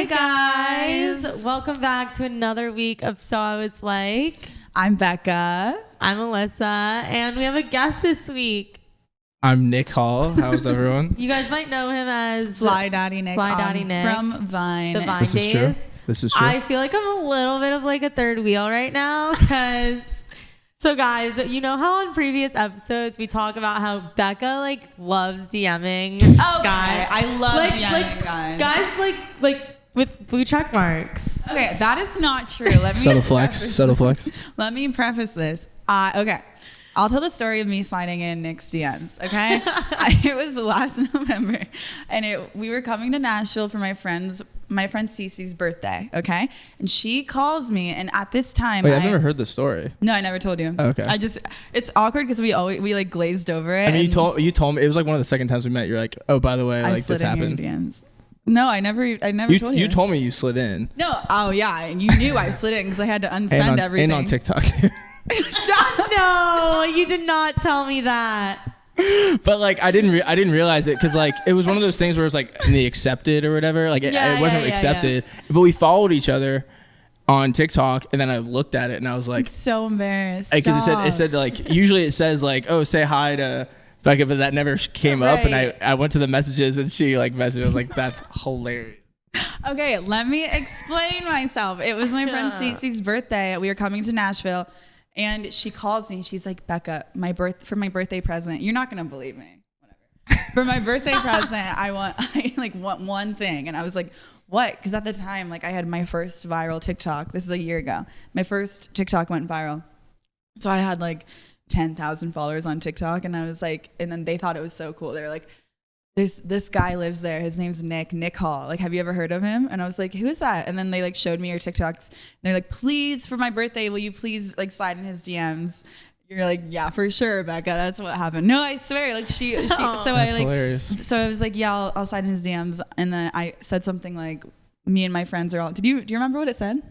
Hi guys, welcome back to another week of So I Was Like. I'm Becca. I'm Alyssa, and we have a guest this week. I'm Nick Hall. How's everyone? You guys might know him as Fly Daddy Nick. From Vine. The Vine This days. is true. This is true. I feel like I'm a little bit of like a third wheel right now because... So guys, you know how on previous episodes we talk about how Becca like loves DMing guys. I love DMing guys. Guys like with blue check marks. Okay, that is not true. Subtle flex. Let me preface this. Okay. I'll tell the story of me sliding in Nick's DMs, okay? It was last November, and we were coming to Nashville for my friend Cece's birthday, okay? And she calls me, and at this time, Wait, I've never heard this story. No, I never told you. Oh, okay. It's awkward because we like glazed over it. I mean, you told me it was like one of the second times we met. You're like, oh, by the way, like this happened. DMs. No, I never told you. You told me you slid in. No, oh yeah, you knew I slid in because I had to unsend everything. And on TikTok too. No, you did not tell me that. But like I didn't realize it because like it was one of those things where it was like in the accepted or whatever. Like it wasn't accepted, but we followed each other on TikTok, and then I looked at it and I was like, I'm so embarrassed because it said like usually it says like, oh, say hi to Becca, but that never came up, and I went to the messages and she like messaged. I was like, that's hilarious. Okay, let me explain myself. It was my friend Cece's birthday. We were coming to Nashville. And she calls me. She's like, Becca, for my birthday present, you're not gonna believe me. Whatever. For my birthday present, I want one thing, and I was like, what? Because at the time, like I had my first viral TikTok. This is a year ago. My first TikTok went viral, so I had like 10,000 followers on TikTok, and I was like, and then they thought it was so cool. They were like, this guy lives there. His name's Nick Hall. Like, have you ever heard of him? And I was like, who is that? And then they like showed me your TikToks. And they're like, please, for my birthday, will you please like slide in his DMs? You're like, yeah, for sure, Becca. That's what happened. No, I swear. Like so I like, hilarious. So I was like, yeah, I'll slide in his DMs. And then I said something like, me and my friends are all. Do you remember what it said?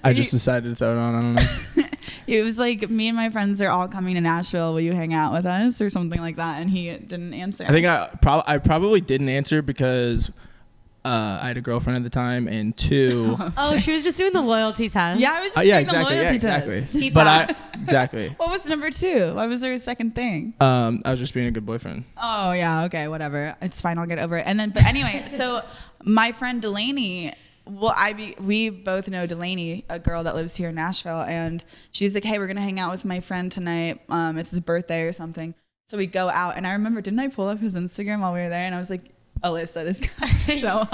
I just decided to throw it on. I don't know. It was like, me and my friends are all coming to Nashville. Will you hang out with us or something like that? And he didn't answer. I think I probably didn't answer because I had a girlfriend at the time, and two. She was just doing the loyalty test. Yeah, I was just doing the loyalty test. Exactly. What was number two? What was their second thing? I was just being a good boyfriend. Oh yeah, okay, whatever. It's fine. I'll get over it. And then, but anyway, so my friend Delaney. Well, we both know Delaney, a girl that lives here in Nashville, and she's like, hey, we're going to hang out with my friend tonight. It's his birthday or something. So we go out, and I remember, didn't I pull up his Instagram while we were there? And I was like, Alyssa, this guy. So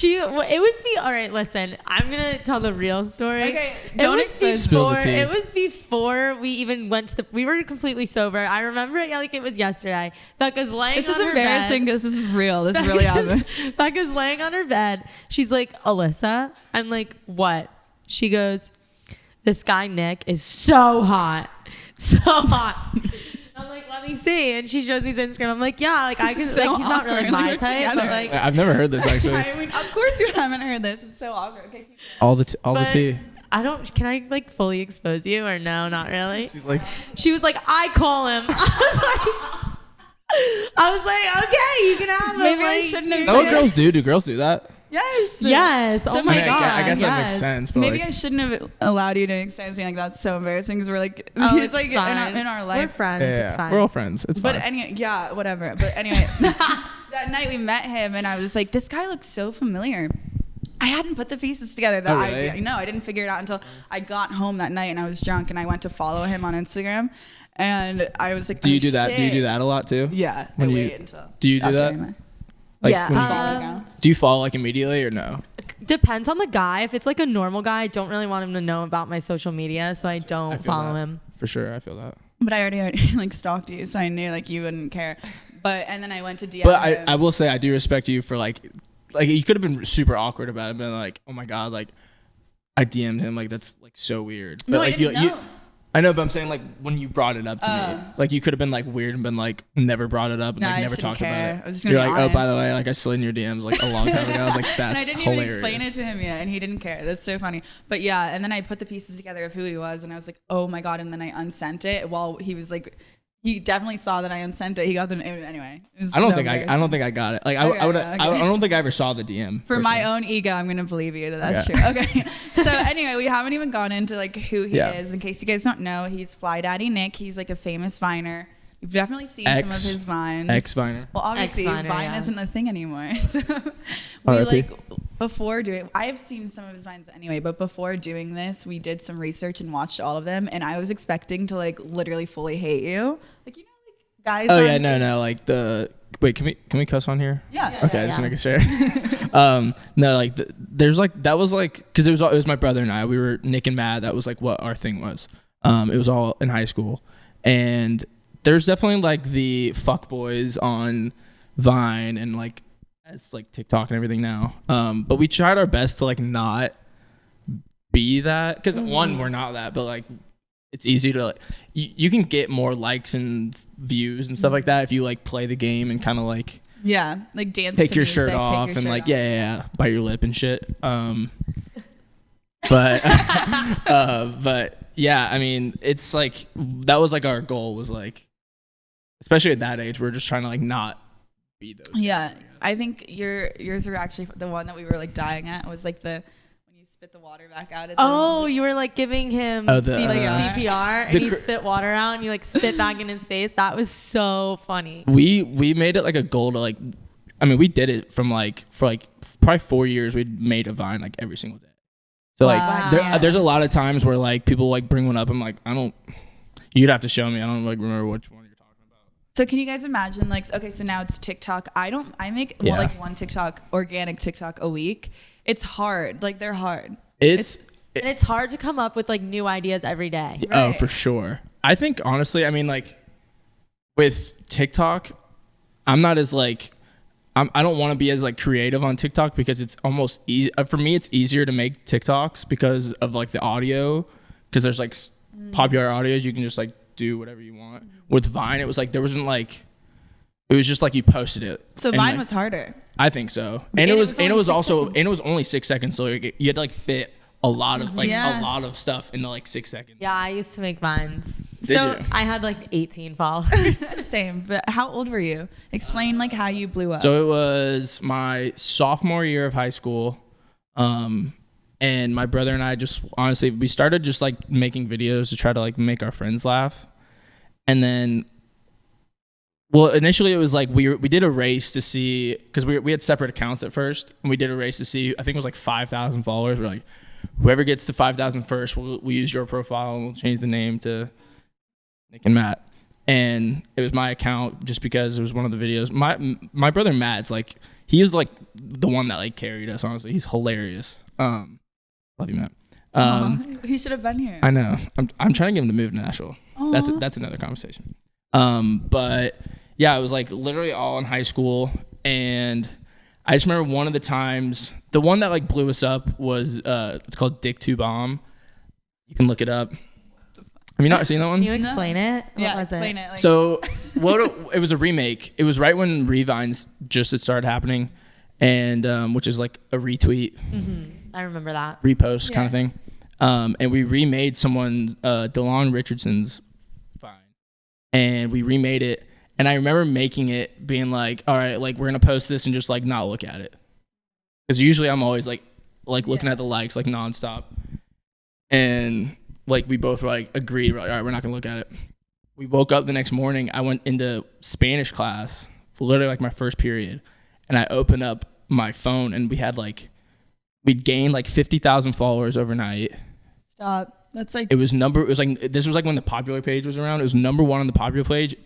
it was me. All right, listen, I'm going to tell the real story. Okay, it was before we even went to we were completely sober. I remember it like it was yesterday. Becca's laying on her bed. This is embarrassing because this is real. This really happened. Becca's laying on her bed. She's like, Alyssa. I'm like, what? She goes, this guy Nick is so hot. So hot. I'm like, let me see. And she shows me his Instagram. I'm like, yeah, like I can, like, he's not really my type, but like, I've never heard this actually. I mean, of course you haven't heard this. It's so awkward. Okay, all the tea. Can I like fully expose you or no? Not really. She was like, I call him. I was like, okay, you can have him. Maybe I shouldn't have. Is that what girls do? Do girls do that? Yes. Oh my God. I guess that makes sense. But maybe I shouldn't have allowed you to expose me. Like, that's so embarrassing because we're like, it's like fine. in our life. We're friends. Yeah, it's fine. We're all friends. It's fine. But anyway, yeah, whatever. But anyway, that night we met him, and I was like, this guy looks so familiar. I hadn't put the pieces together. I didn't figure it out until I got home that night, and I was drunk, and I went to follow him on Instagram, and I was like, do you do that? Do you do that a lot too? Yeah. Do you do that? Like, yeah. Do you follow like immediately or no? Depends on the guy. If it's like a normal guy, I don't really want him to know about my social media, so I don't follow him. For sure, I feel that. But I already like stalked you, so I knew like you wouldn't care. And then I went to DM. But I will say I do respect you for like you could have been super awkward about it, been like, oh my God, like I DM'd him, like that's like so weird. But no, like I didn't know. I know, but I'm saying like when you brought it up to me, like you could have been like weird and been like never brought it up and like never talked about it. I was just You're gonna like, be oh, by honest. the way, like I slid in your DMs like a long time ago. I was like, that's and I didn't hilarious. even explain it to him yet, and he didn't care. That's so funny. But yeah, and then I put the pieces together of who he was, and I was like, oh my God. And then I unsent it while he was like, He definitely saw that I unsent it. He got them anyway. I don't think I got it. Like I don't think I ever saw the DM. For my own ego, I'm gonna believe you that that's true. Okay. So anyway, we haven't even gone into like who he is. In case you guys don't know, he's Fly Daddy Nick. He's like a famous Viner. You've definitely seen some of his vines. Ex-Viner. Well, obviously, Vine isn't a thing anymore. So before doing, I have seen some of his vines anyway, but before doing this, we did some research and watched all of them, and I was expecting to like literally fully hate you. Like, you know, like guys. Oh yeah, no, like wait, can we cuss on here? Yeah. Okay, just making sure. No, like there's like that was like because it was my brother and I. We were Nick and Matt. That was like what our thing was. It was all in high school, and there's definitely like the fuck boys on Vine and like as like TikTok and everything now. But we tried our best to like not be that because one, we're not that, but like it's easy to like you can get more likes and views and stuff like that if you like play the game and kind of like like dance, take your shirt off and like bite your lip and shit. But yeah, I mean it's like that was like our goal was like. Especially at that age, we're just trying to like not be those. Yeah, I think yours were actually the one that we were like dying at was like when you spit the water back out. You were like giving him CPR and he spit water out and you like spit back in his face. That was so funny. We made it like a goal to like, I mean, we did it for probably 4 years. We made a Vine like every single day. So like, there's a lot of times where like people like bring one up. I'm like, you'd have to show me. I don't like remember which one. So can you guys imagine like, okay, so now it's TikTok. I make like one organic TikTok a week. It's hard. Like they're hard. And it's hard to come up with like new ideas every day. Right. Oh, for sure. I think honestly, I mean like with TikTok, I'm not as like, I don't want to be as like creative on TikTok because it's almost easy. For me, it's easier to make TikToks because of like the audio, because there's like popular audios. You can just like do whatever you want. With Vine, it was like there wasn't like it was just like you posted it. So Vine was harder. I think so. And it was only 6 seconds, so you had to like fit a lot of a lot of stuff into like 6 seconds. Yeah, I used to make Vines. Did you? I had like 18 followers. Same. But how old were you? Explain like how you blew up. So it was my sophomore year of high school. And my brother and I just honestly we started just like making videos to try to like make our friends laugh. And then, well, initially it was like we did a race to see, because we had separate accounts at first, and we did a race to see, I think it was like 5,000 followers. We're like, whoever gets to 5,000 first, we'll use your profile and we'll change the name to Nick and Matt. And it was my account just because it was one of the videos. My brother Matt's like, he was like the one that like carried us, honestly. He's hilarious. Love you, Matt. He should have been here. I know. I'm trying to get him to move to Nashville. That's another conversation. But yeah, it was like literally all in high school, and I just remember one of the times, the one that like blew us up was it's called Dick to Bomb. You can look it up. Have you not seen that one? Can you explain it? What was explain it. So it was a remake. It was right when Revines just had started happening, and which is like a retweet. I remember that. Repost kind of thing. And we remade DeLon Richardson's Vine, and we remade it. And I remember making it being like, all right, like we're going to post this and just like not look at it. Cause usually I'm always like looking at the likes like nonstop. And like we both were like agreed, we're like, all right, we're not gonna look at it. We woke up the next morning. I went into Spanish class for literally like my first period. And I opened up my phone and we'd gained like 50,000 followers overnight. Stop. That's like this was like when the popular page was around. It was number 1 on the popular page,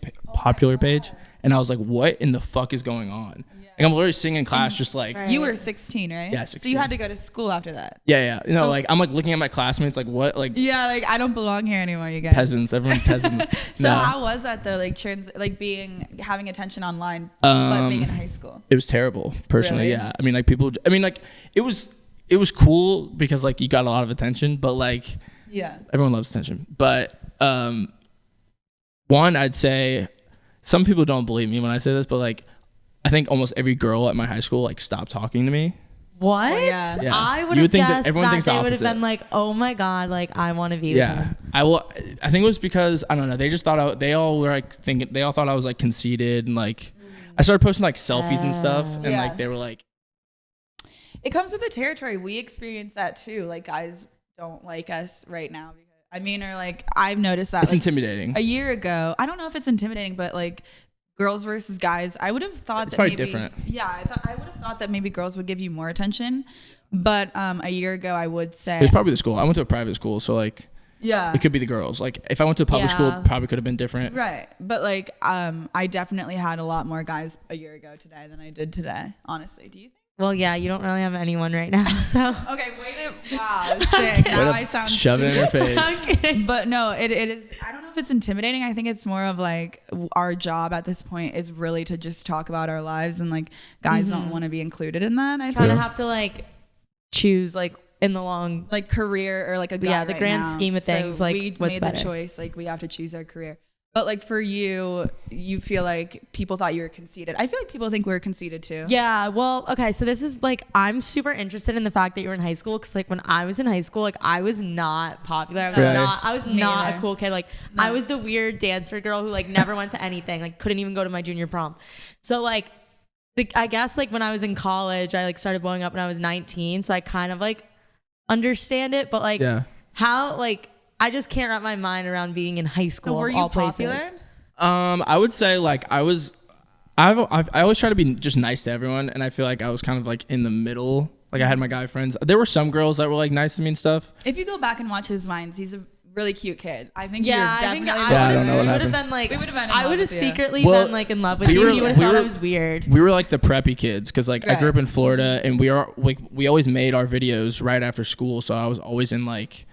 and I was like, what in the fuck is going on? Yeah. Like I'm literally singing in class, just like you were 16, right? Yeah, 16. So you had to go to school after that. Yeah. You know, like I'm like looking at my classmates, like what, like like I don't belong here anymore, you guys. Peasants, everyone's peasants. So how was that though? Like having attention online, but being in high school. It was terrible, personally. Really? Yeah. I mean, like it was cool because like you got a lot of attention, but like everyone loves attention. But one, I'd say some people don't believe me when I say this, but like I think almost every girl at my high school like stopped talking to me What? Well, yeah. Yeah. I would You have would think that guessed everyone that thinks the they would have opposite. been like, oh my God, like I want to be with Yeah, him. I think it was because I don't know. They just thought they all were like thinking. They all thought I was like conceited and like. I started posting like selfies and stuff, and Yeah. like they were like, It comes with the territory. We experience that too. Like guys don't like us right now. Or like I've noticed that it's like, intimidating. a year ago. I don't know if it's intimidating, but like girls versus guys, I would have thought It's that probably maybe different. Yeah, I would have thought that maybe girls would give you more attention. But a year ago, I would say It was probably the school. I went to a private school, so like yeah. it could be the girls. Like if I went to a public school, Yeah. it probably could have been different. Right. But like I definitely had a lot more guys a year ago today than I did today, honestly. Do you think? Well, yeah, you don't really have anyone right now, so. Okay, wow, sick. Way Now to I sound shove it in super- her face. Okay. But no, it is. I don't know if it's intimidating. I think it's more of like our job at this point is really to just talk about our lives, and like guys don't want to be included in that. I Kind think of have to like choose like in the long. like career or like a guy Yeah, the right grand now. scheme of things, So like, we what's made better? the choice. Like we have to choose our career. But like for you, you feel like people thought you were conceited. I feel like people think we're conceited too. Yeah, well, okay, so this is like I'm super interested in the fact that you were in high school because like when I was in high school, like I was not popular. I was Me not neither. a cool kid. Like I was the weird dancer girl who like never went to anything, like couldn't even go to my junior prom. So like I guess like when I was in college, I like started blowing up when I was 19, so I kind of like understand it, but like Yeah. how like I just can't wrap my mind around being in high school. So were of you all popular? places. I would say like I always try to be just nice to everyone, and I feel like I was kind of like in the middle. Like I had my guy friends. There were some girls that were like nice to me and stuff. If you go back and watch his vines, he's a really cute kid. I think Yeah, you're I think definitely. Yeah, I don't know we what would have happened. been like, We would have been in I love would have with you. secretly Well, been like in love with we you. were- You would have we thought I were- was weird. We were like the preppy kids because like I grew Right. up in Florida, and we always made our videos right after school, so I was always in like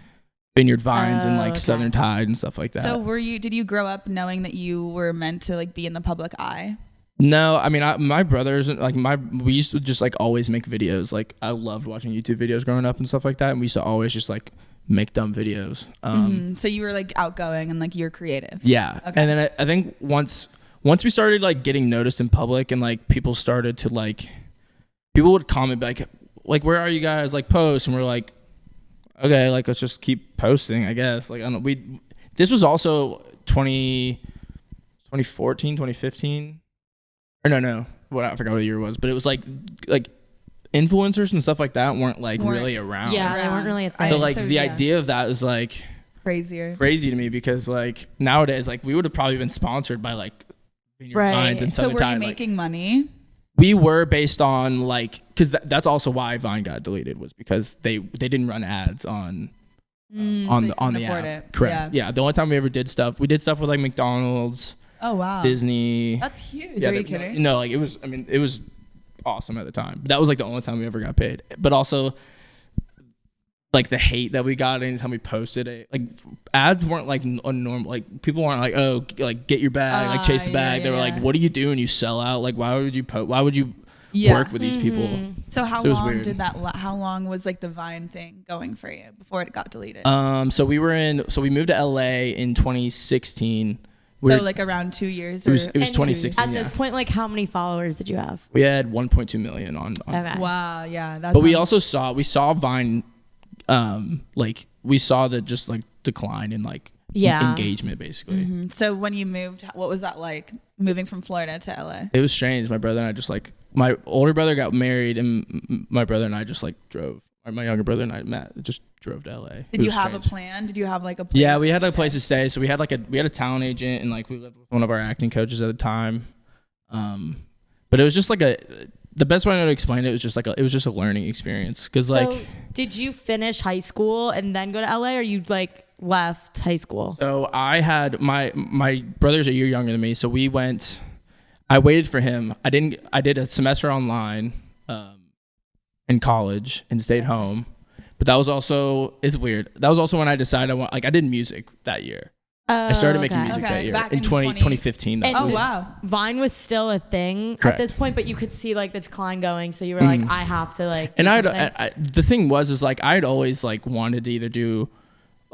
Vineyard Vines and like okay. Southern Tide and stuff like that. So did you grow up knowing that you were meant to like be in the public eye? No, I mean, my brothers, like we used to just like always make videos. Like I loved watching YouTube videos growing up and stuff like that. And we used to always just like make dumb videos. So you were like outgoing and like you're creative. Yeah. Okay. And then I think once we started like getting noticed in public and like people started to like, people would comment like, where are you guys? Like post. And we're like, okay, like let's just keep posting, I guess. Like, I don't know. This was also 2014, 2015. Or no. I forgot what the year was, but it was like influencers and stuff like that weren't really around. Yeah, they weren't really a thing. So like So, the yeah. idea of that is like Crazier. crazy to me because like nowadays like we would have probably been sponsored by like Vineyard Right. Vines and So Southern were you Tide. Like, making money? we were based on like because that's also why Vine got deleted was because they didn't run ads on So you the couldn't app. afford it. Correct. Yeah. The only time we ever did stuff, we did stuff with like McDonald's, Oh wow. Disney. That's huge. Yeah, Are you that- kidding? No, like it was. I mean, it was awesome at the time. But that was like the only time we ever got paid. But also, like the hate that we got anytime we posted it, like ads weren't like a normal. Like people weren't like, oh, like get your bag, like chase the bag. They were like, what are you doing? You sell out. Like why would you Why would you work with these people? So how So it was long weird. did that? How long was like the Vine thing going for you before it got deleted? So we moved to LA in 2016. So like around 2 years. It was or- 2016. At this point, like how many followers did you have? We had 1.2 million on. Okay. Wow. Yeah. That's. But we also saw Vine, like we saw the just like decline in like Yeah. engagement basically. So when you moved, what was that like? Moving from Florida to LA. It was strange. My brother and I just like my older brother got married, and my brother and I just like drove. Or my younger brother and I just drove to LA. Did you have a plan? Did you have like a place? Yeah, we had to a place stay? to stay. So we had a talent agent, and like we lived with one of our acting coaches at the time. But it was just like the best way to explain it was just like it was just a learning experience because like. So did you finish high school and then go to LA, or you like left high school? So I had my brother's a year younger than me, so we went. I waited for him. I did a semester online in college and stayed home, but that was also it's weird. That was also when I decided I did music that year. I started making music Okay, that year back in in 2015. That And- Oh was, wow. Vine was still a thing at Correct. this point, but you could see like the decline going. So you were like, I have to like. Do and something. the thing was like I'd always like wanted to either do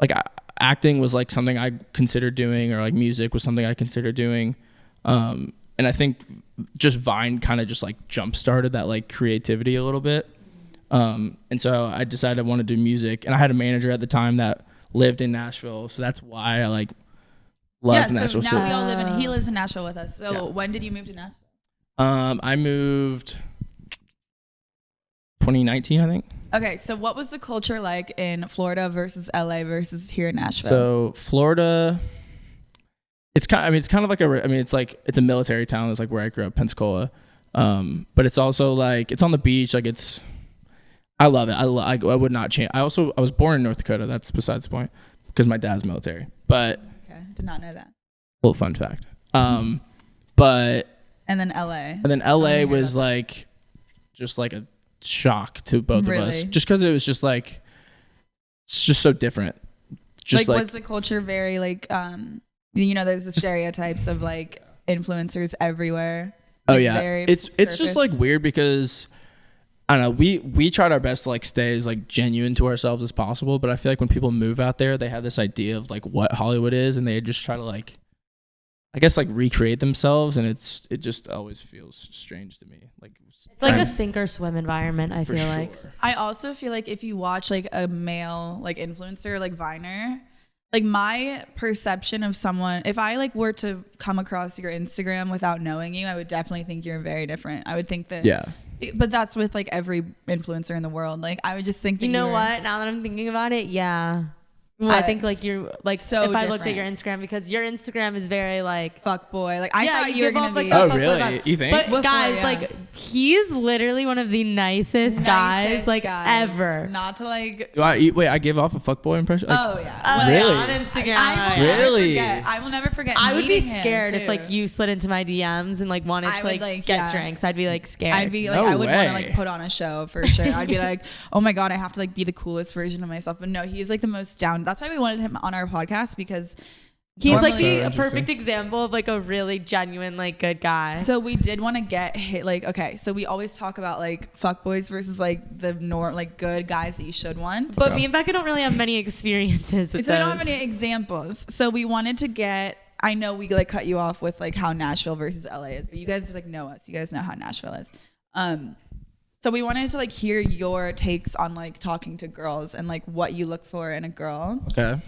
like acting was like something I considered doing, or like music was something I considered doing. And I think just Vine kind of just like jump started that like creativity a little bit. And so I decided I wanted to do music, and I had a manager at the time that lived in Nashville, so that's why I like loved Nashville. So now we all live in. He lives in Nashville with us. So Yeah. when did you move to Nashville? I moved 2019, I think. Okay, so what was the culture like in Florida versus LA versus here in Nashville? So Florida, it's kind of like it's a military town. It's like where I grew up, Pensacola. But it's also like it's on the beach. Like I love it. I would not change. I was born in North Dakota. That's besides the point because my dad's military. But okay, did not know that. Little fun fact. But and then LA. And then LA was like just like a shock to both of us, just because it was just like it's just so different. Just like was the culture very like there's the stereotypes of like influencers everywhere. Oh like yeah, it's just like weird because I don't know. We tried our best to like stay as like genuine to ourselves as possible, but I feel like when people move out there, they have this idea of like what Hollywood is, and they just try to like, I guess like recreate themselves, and it just always feels strange to me. Like it's like a sink or swim environment. I feel like. I also feel like if you watch like a male like influencer like Viner, like my perception of someone, if I like were to come across your Instagram without knowing you, I would definitely think you're very different. I would think that. Yeah. But that's with like every influencer in the world. Like I would just think that you know what? Now that I'm thinking about it, yeah. What? I think like you're like so if different. I looked at your Instagram, because your Instagram is very like fuck boy. Like I thought you were gonna be. Oh really? You think? But Before, guys, yeah. like he's literally one of the nicest guys like ever. Not to like. Wait, I gave off a fuckboy impression. Like, Oh yeah. Really? On Instagram. I will never forget. I would be meeting him, scared if too. like you slid into my DMs and like wanted to like get drinks. I'd be like scared. I'd be like, No I would want way. to like put on a show for sure. I'd be like, oh my God, I have to like be the coolest version of myself. But no, he's like the most down. That's why we wanted him on our podcast, because he's like So a perfect example of like a really genuine, like good guy. so we did want to get hit. Like, okay, so we always talk about like fuckboys versus like the like good guys that you should want. But me and Becca don't really have many experiences with So we don't those. have any examples. So we wanted to get, I know we like cut you off with like how Nashville versus LA is, but you guys like know us. You guys know how Nashville is. So we wanted to like hear your takes on like talking to girls and like what you look for in a girl. Okay.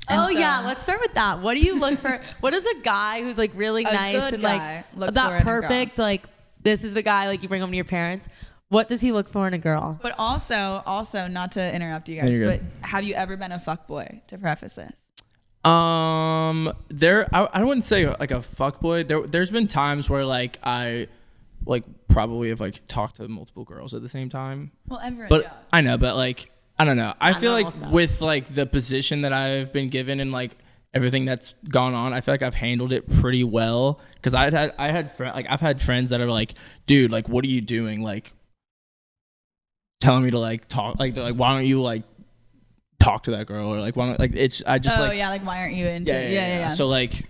Oh yeah, let's start with that. What do you look for? What does a guy who's like really nice and like look for in that a perfect, like this is the guy like you bring home to your parents? What does he look for in a girl? But also not to interrupt you guys, but have you ever been a fuckboy, to preface this? I wouldn't say like a fuckboy. There's been times where like I like probably have like talked to multiple girls at the same time. Well, everyone But does. I know, but like I don't know. I feel like almost with like the position that I've been given and like everything that's gone on, I feel like I've handled it pretty well. Because I've had friends that are like, dude, like what are you doing? Like telling me to like talk, like they're like, why don't you like talk to that girl, or like why don't like it's I just like like why aren't you into yeah. So like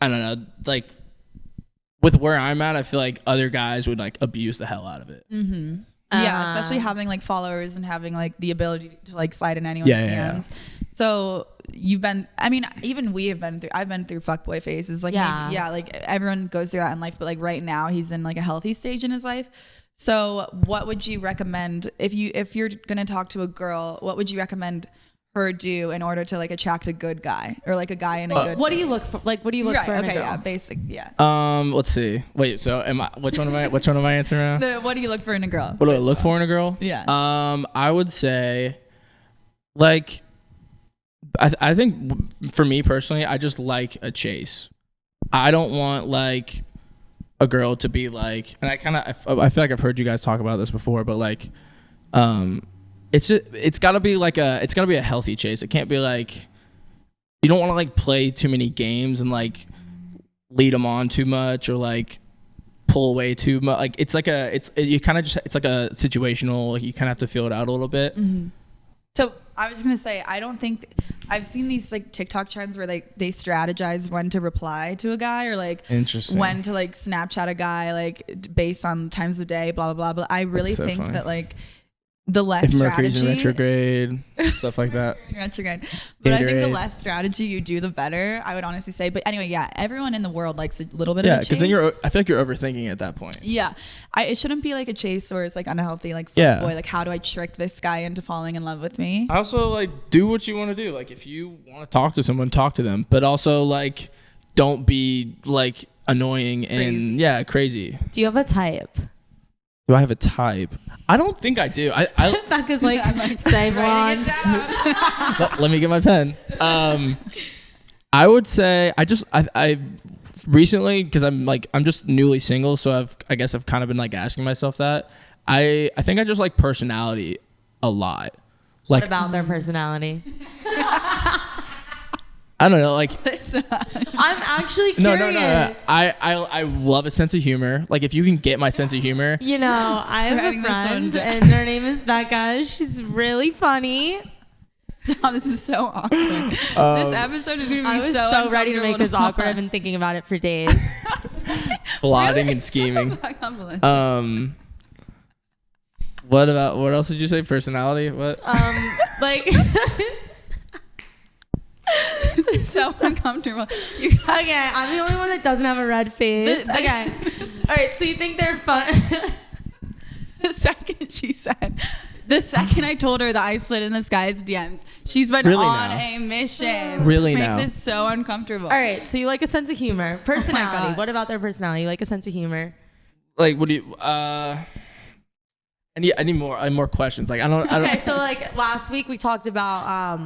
I don't know, like with where I'm at, I feel like other guys would like abuse the hell out of it. Mm-hmm. Yeah, especially having like followers and having like the ability to like slide in anyone's hands. So you've been, I mean, even we have been through, I've been through fuckboy phases. Like, like everyone goes through that in life, but like right now he's in like a healthy stage in his life. So what would you recommend if you're going to talk to a girl, what would you recommend her do in order to like attract a good guy, or like a guy in a good what do you look for? Like, what do you look for in a girl? Yeah, basic, yeah. Let's see. Wait, so which one am I answering now? What do you look for in a girl? What do I look for in a girl? Yeah. I would say, like, I think for me personally, I just like a chase. I don't want like a girl to be like, and I feel like I've heard you guys talk about this before, but like, it's gotta be a healthy chase. It can't be like, you don't want to like play too many games and like lead them on too much, or like pull away too much. Like it's like it's like a situational, like you kind of have to feel it out a little bit. Mm-hmm. So I was gonna say, I don't think I've seen these like TikTok trends where they strategize when to reply to a guy, or like when to like Snapchat a guy, like based on times of day, blah blah blah. But I really think that like the less If Mercury's in strategy. retrograde, stuff like that. Retrograde. But I think the Gatorade. less strategy you do, the better. I would honestly say. But anyway, yeah, everyone in the world likes a little bit Yeah, of a because then chase. I feel like you're overthinking at that point. Yeah, it shouldn't be like a chase where it's like unhealthy, like Yeah. boy, like how do I trick this guy into falling in love with me? I also like do what you want to do. Like if you want to talk to someone, talk to them. But also like don't be like annoying and crazy. Do you have a type? Do I have a type? I don't think I do. I Becca's like, say blonde. let me get my pen. I would say I recently, because I'm just newly single, so I guess I've kind of been like asking myself that. I think I just like personality a lot. Like What about their personality? I don't know, like I'm actually curious. no. I love a sense of humor. Like if you can get my sense of humor. You know, I have Writing a this one friend down. and her name is Becca. She's really funny. This is so awkward. This episode is gonna be I was so so ready to make this uncomfortable awkward. I've been thinking about it for days. Plotting and scheming. What else did you say? Personality? What? Like, This is so uncomfortable. You okay, I'm the only one that doesn't have a red face. Okay. All right, so you think they're fun? The second I told her that I slid in this guy's DMs, she's been Really on now? a mission Really to make now? this so uncomfortable. All right, so you like a sense of humor. Personality. God. What about their personality? You like a sense of humor? Like what do you I need more questions. Like I don't Okay, so like last week we talked about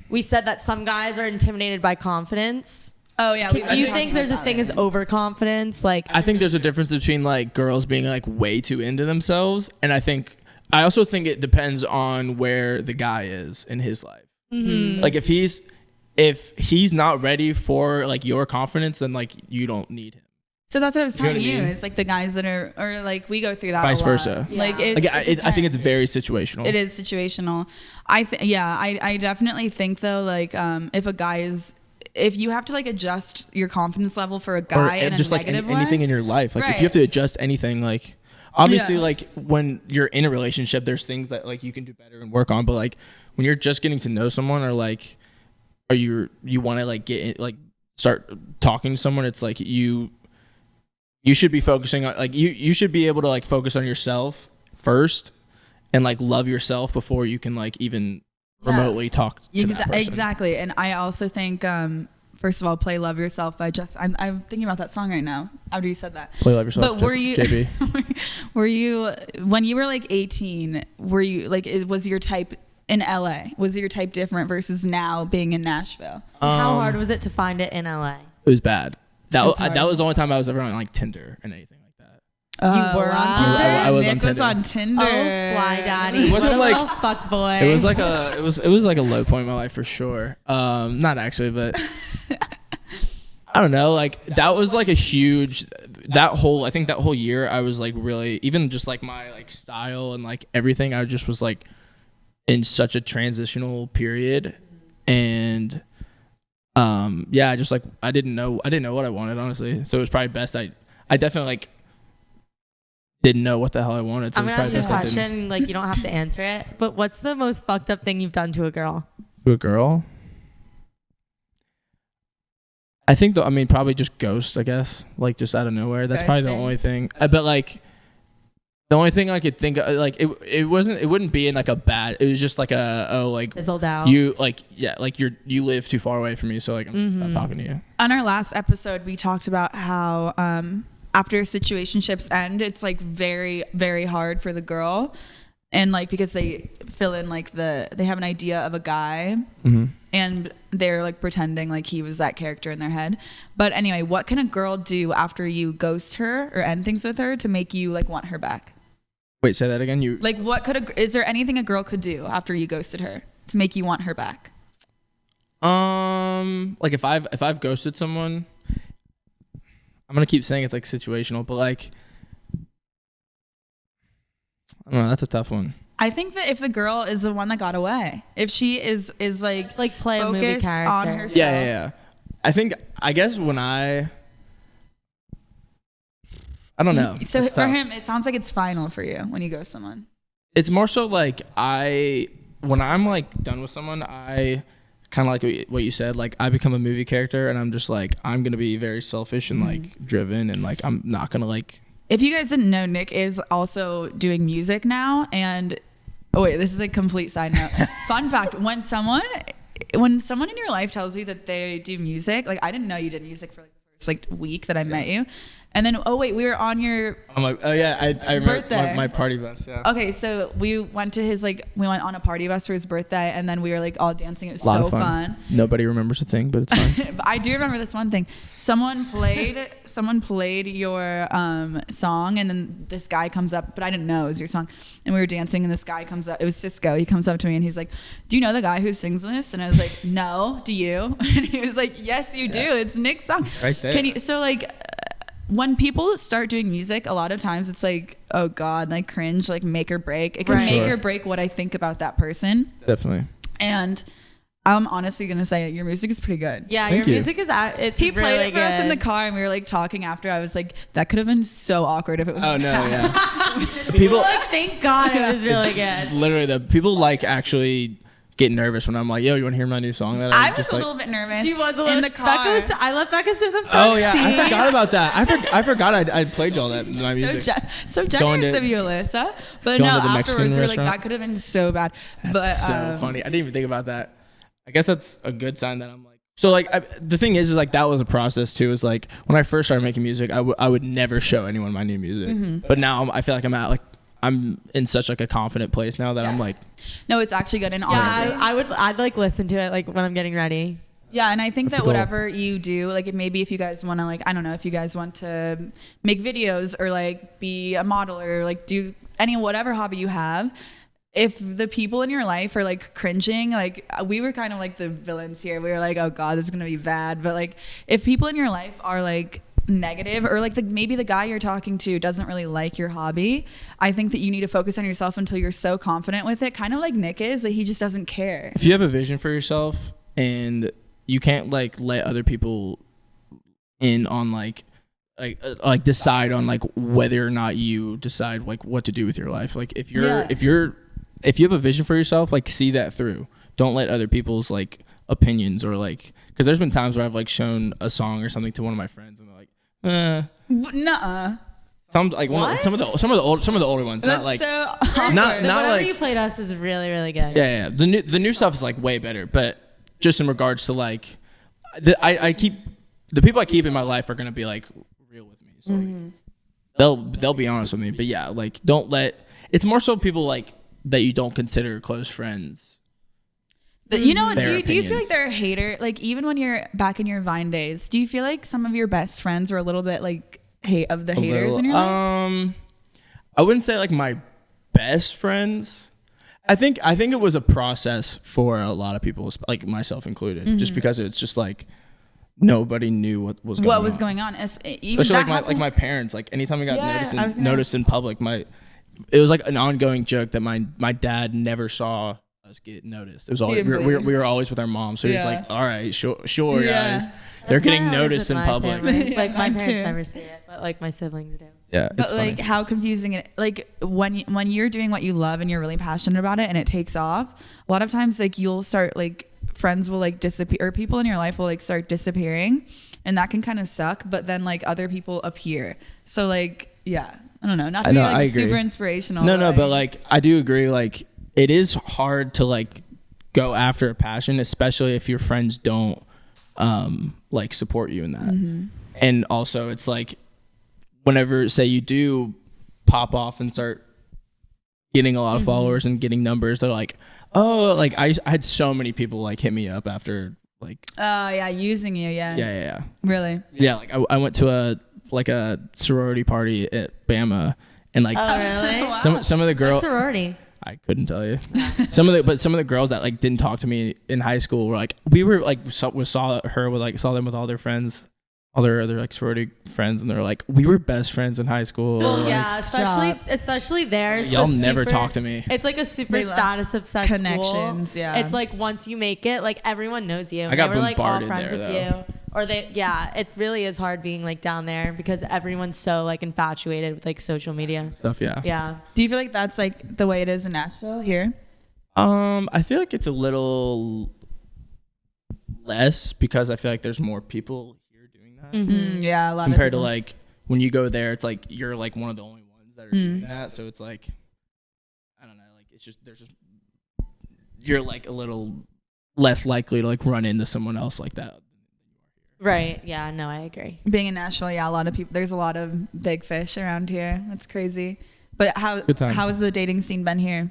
we said that some guys are intimidated by confidence. Oh yeah. Do you think there's this thing as overconfidence? Like, I think there's a difference between like girls being like way too into themselves, and I also think it depends on where the guy is in his life. mm-hmm. Like if he's not ready for like your confidence, then like you don't need him. So that's what I was You know telling what I you. mean? It's like the guys that are, or like we go through that. Vice a lot. versa. Like Yeah. it, I think it's very situational. It is situational. I definitely think though, like if a guy is, if you have to like adjust your confidence level for a guy in just a like negative anything way. in your life. Like if Right. you have to adjust anything, like obviously Yeah. like when you're in a relationship, there's things that like you can do better and work on. But like when you're just getting to know someone, or like, or you want to like get in, like start talking to someone, it's like you should be focusing on like you should be able to like focus on yourself first and like love yourself before you can like even remotely talk to that person. Exactly. And I also think first of all, play Love Yourself by I'm thinking about that song right now after you said that. Play Love Yourself. But were you JB? were you, when you were like 18, were you like, was your type in LA, was your type different versus now being in Nashville? How hard was it to find it in LA? It was bad. That It's hard. that was the only time I was ever on like Tinder and anything like that. You were on Tinder? I was on Nick was Tinder. on Tinder. Oh, fly daddy. It wasn't What a like- little fuck boy. It was like it was like a low point in my life for sure. Not actually, but I don't know. Like that was like a huge I think that whole year I was like really, even just like my like style and like everything, I just was like in such a transitional period. And I just like I didn't know what I wanted, honestly. So it was probably best I definitely like didn't know what the hell I wanted. So I'm it was gonna ask probably you a best I didn't. question. Like, you don't have to answer it. But what's the most fucked up thing you've done to a girl? To a girl? I think probably just ghost, I guess. Like just out of nowhere. That's probably the Ghosting. only thing. But like the only thing I could think of, like it wouldn't be in like a bad, it was just like Fizzled out. you like, yeah, like you live too far away from me, so like I'm not talking to you. On our last episode, we talked about how after situationships end, it's like very, very hard for the girl. And like, because they fill in like they have an idea of a guy and they're like pretending like he was that character in their head. But anyway, what can a girl do after you ghost her or end things with her to make you like want her back? Wait, say that again. You Like is there anything a girl could do after you ghosted her to make you want her back? like if I've ghosted someone, I'm gonna keep saying it's like situational, but like I don't know, that's a tough one. I think that if the girl is the one that got away, if she is like play a movie focused character. on herself. Yeah. I guess when I don't know. So It's for tough. him, it sounds like it's final for you when you ghost someone. It's more so like when I'm like done with someone, I kind of like what you said, like I become a movie character and I'm just like, I'm going to be very selfish and like driven and like, I'm not going to like. If you guys didn't know, Nick is also doing music now. And oh wait, this is a complete side note. Fun fact, when someone in your life tells you that they do music, like I didn't know you did music for like the first like week that I met you. And then, oh wait, we were on your I'm like, oh yeah, I remember birthday. my party bus. Yeah. Okay, so we went on a party bus for his birthday, and then we were like all dancing. It was Lot so of fun. Nobody remembers a thing, but it's fun. But I do remember this one thing. Someone played your song, and then this guy comes up, but I didn't know it was your song. And we were dancing, and this guy comes up. It was Cisco. He comes up to me, and he's like, "Do you know the guy who sings this?" And I was like, "No. Do you?" And he was like, "Yes, you do. It's Nick's song." Right there. So like, when people start doing music, a lot of times it's like, oh God, like cringe, like make or break. It can Right. make Sure. or break what I think about that person. Definitely. And I'm honestly gonna say your music is pretty good. Yeah, Thank your you. music is it's He really played it for us in the good. car, and we were like talking after. I was like, that could have been so awkward if it was. Oh no, yeah. People like, thank God it was really good. Literally, the people like actually get nervous when I'm like, yo, you want to hear my new song that I I was just a like. little bit nervous. She was a little in the car. I let Becca sit in the front Oh yeah, seat. I forgot about that. I forgot I played y'all that my so, music. so Going generous to- of you, Alyssa. But going no, to the Mexican afterwards we were like, restaurant? that could have been so bad. That's but so funny. I didn't even think about that. I guess that's a good sign that I'm like. So like the thing is like that was a process too. Is like when I first started making music, I would never show anyone my new music. But now I feel like I'm in such like a confident place now that I'm like. no, it's actually good. And Yeah, honestly, I'd like listen to it like when I'm getting ready. yeah, and I think That's that the goal. whatever you do, like maybe if you guys want to, like, I don't know, if you guys want to make videos or like be a model or like do whatever hobby you have, if the people in your life are like cringing, like we were kind of like the villains here. We were like, oh God, this is gonna be bad. But like if people in your life are like negative or like maybe the guy you're talking to doesn't really like your hobby, I think that you need to focus on yourself until you're so confident with it, kind of like Nick is, that he just doesn't care. If you have a vision for yourself and you can't like let other people in on like decide on like whether or not you decide like what to do with your life. Like if you have a vision for yourself, like see that through. Don't let other people's like opinions or like, because there's been times where I've like shown a song or something to one of my friends and they're like, Nuh-uh. some like some of the older ones, That's not like so not Whatever like you played us was really, really good. yeah. The new stuff is like way better, but just in regards to like, I keep the people I keep in my life are gonna be like real with me, so like, they'll be honest with me. But yeah, like don't let. It's more so people like that you don't consider close friends. You know what? Their Do you feel like opinions. they're a hater? Like even when you're back in your Vine days, do you feel like some of your best friends were a little bit like haters in your life? I wouldn't say like my best friends. I think it was a process for a lot of people, like myself included, just because it's just like nobody knew what was going on. Even Especially that like my parents. Like anytime we got Yeah, I was gonna noticed in public, it was like an ongoing joke that my dad never saw us get noticed. It was always we were always with our mom, so he was Yeah. like, all right, sure Yeah. guys, they're That's getting kinda always noticed with in my public. family. Like my Mine parents too. never see it, but like my siblings do. Yeah, But it's like funny. how confusing it, like when you're doing what you love and you're really passionate about it and it takes off, a lot of times like you'll start like friends will like disappear, or people in your life will like start disappearing, and that can kind of suck. But then like other people appear, so like yeah, I don't know, not to be I like agree. super inspirational. No, but like I do agree. Like it is hard to like go after a passion, especially if your friends don't like support you in that. And also, it's like whenever say you do pop off and start getting a lot of followers and getting numbers, they're like, oh, like I had so many people like hit me up after like yeah, using you, yeah. really. Yeah, like I went to a sorority party at Bama, and like Oh, really? Wow. some of the What girls, sorority? I couldn't tell you. Some of the girls that like didn't talk to me in high school were like, we were like saw them with all their friends, all their other like sorority friends, and they're like, we were best friends in high school. Well, yeah, Stop. especially there. It's Y'all a never super- talk to me. It's like a super They love status obsessed connections, school. yeah. It's like once you make it, like everyone knows you. I got they were like all bombarded friends there, with though. you. Or it really is hard being like down there because everyone's so like infatuated with like social media stuff. Yeah. Yeah. Do you feel like that's like the way it is in Nashville here? I feel like it's a little less because I feel like there's more people here doing that. Yeah, a lot compared of to like when you go there, it's like you're like one of the only ones that are doing that. So it's like, I don't know, like it's just you're like a little less likely to like run into someone else like that. Right. Yeah. No, I agree. being in Nashville. Yeah, a lot of people. There's a lot of big fish around here. That's crazy. But how has the dating scene been here?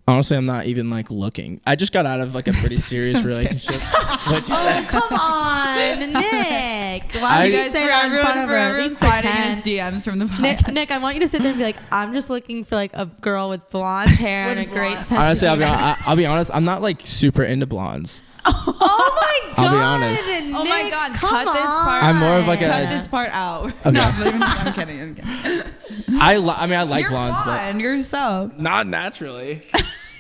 Honestly, I'm not even like looking. I just got out of like a pretty serious relationship. Oh, come on, Nick. Why would you say that in front of her? At least sliding in his pretend. DMs from the podcast. Nick, I want you to sit there and be like, I'm just looking for like a girl with blonde hair and a great sense Honestly, of humor. I'll be honest. I'm not like super into blondes. Oh my god! I'll be honest. Nick, Oh my god! come Cut this part. I'm more of like Cut this part out. Okay. No, I'm kidding. I'm kidding. I mean, I like You're blondes, blonde. You're so. but not naturally.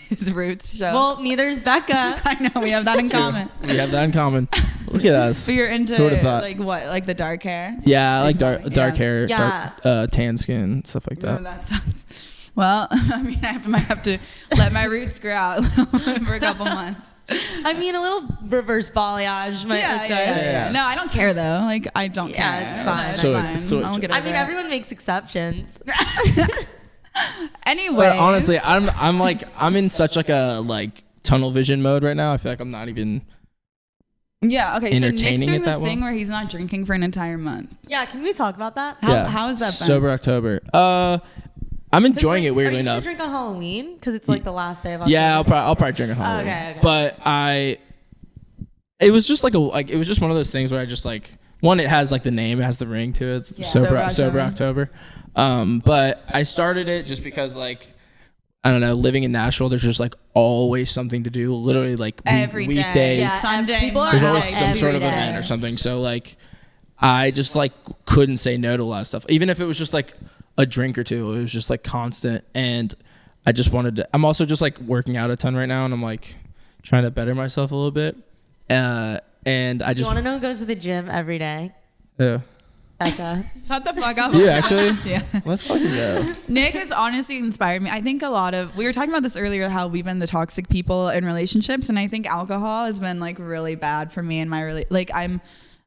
His roots show. Well, neither's Becca. I know we have that in common. We have that in common. Look at us. So you're into Who would've thought? like what? Like the dark hair? Yeah, I like Exactly, dark yeah. hair, Yeah. dark, tan skin, stuff like Oh, that. that sounds. Well, I mean, might have to let my roots grow out for a couple months. I mean, a little reverse balayage might look good. Yeah. No, I don't care though. Like I don't care. Yeah, it's fine. It's So- fine. so- I'll get I over mean, it. everyone makes exceptions. Anyway, But honestly, I'm in such like a like tunnel vision mode right now. I feel like I'm not even. yeah. Okay. So Nick's entertaining doing it this that thing well. where he's not drinking for an entire month. Yeah, can we talk about that? How has that been? Sober October. I'm enjoying it weirdly Are you enough. gonna drink on Halloween? Because it's like the last day of October. Yeah, I'll probably drink at home. Okay. But it was just it was just one of those things where I just like one. It has like the name, it has the ring to it. It's Yeah. Sober October. But I started it just because like I don't know, living in Nashville, there's just like always something to do. Literally like Every day. weekdays. Yeah, Sunday, people are There's out always some sort of every event day. or something. So like I just like couldn't say no to a lot of stuff. Even if it was just like a drink or two, it was just like constant. And I just wanted to, I'm also just like working out a ton right now and I'm like trying to better myself a little bit. And I You just want to know who goes to the gym every day? yeah. Becca. Shut the fuck up. You actually? Yeah. Let's fucking go. Nick has honestly inspired me. I think we were talking about this earlier, how we've been the toxic people in relationships. And I think alcohol has been like really bad for me in my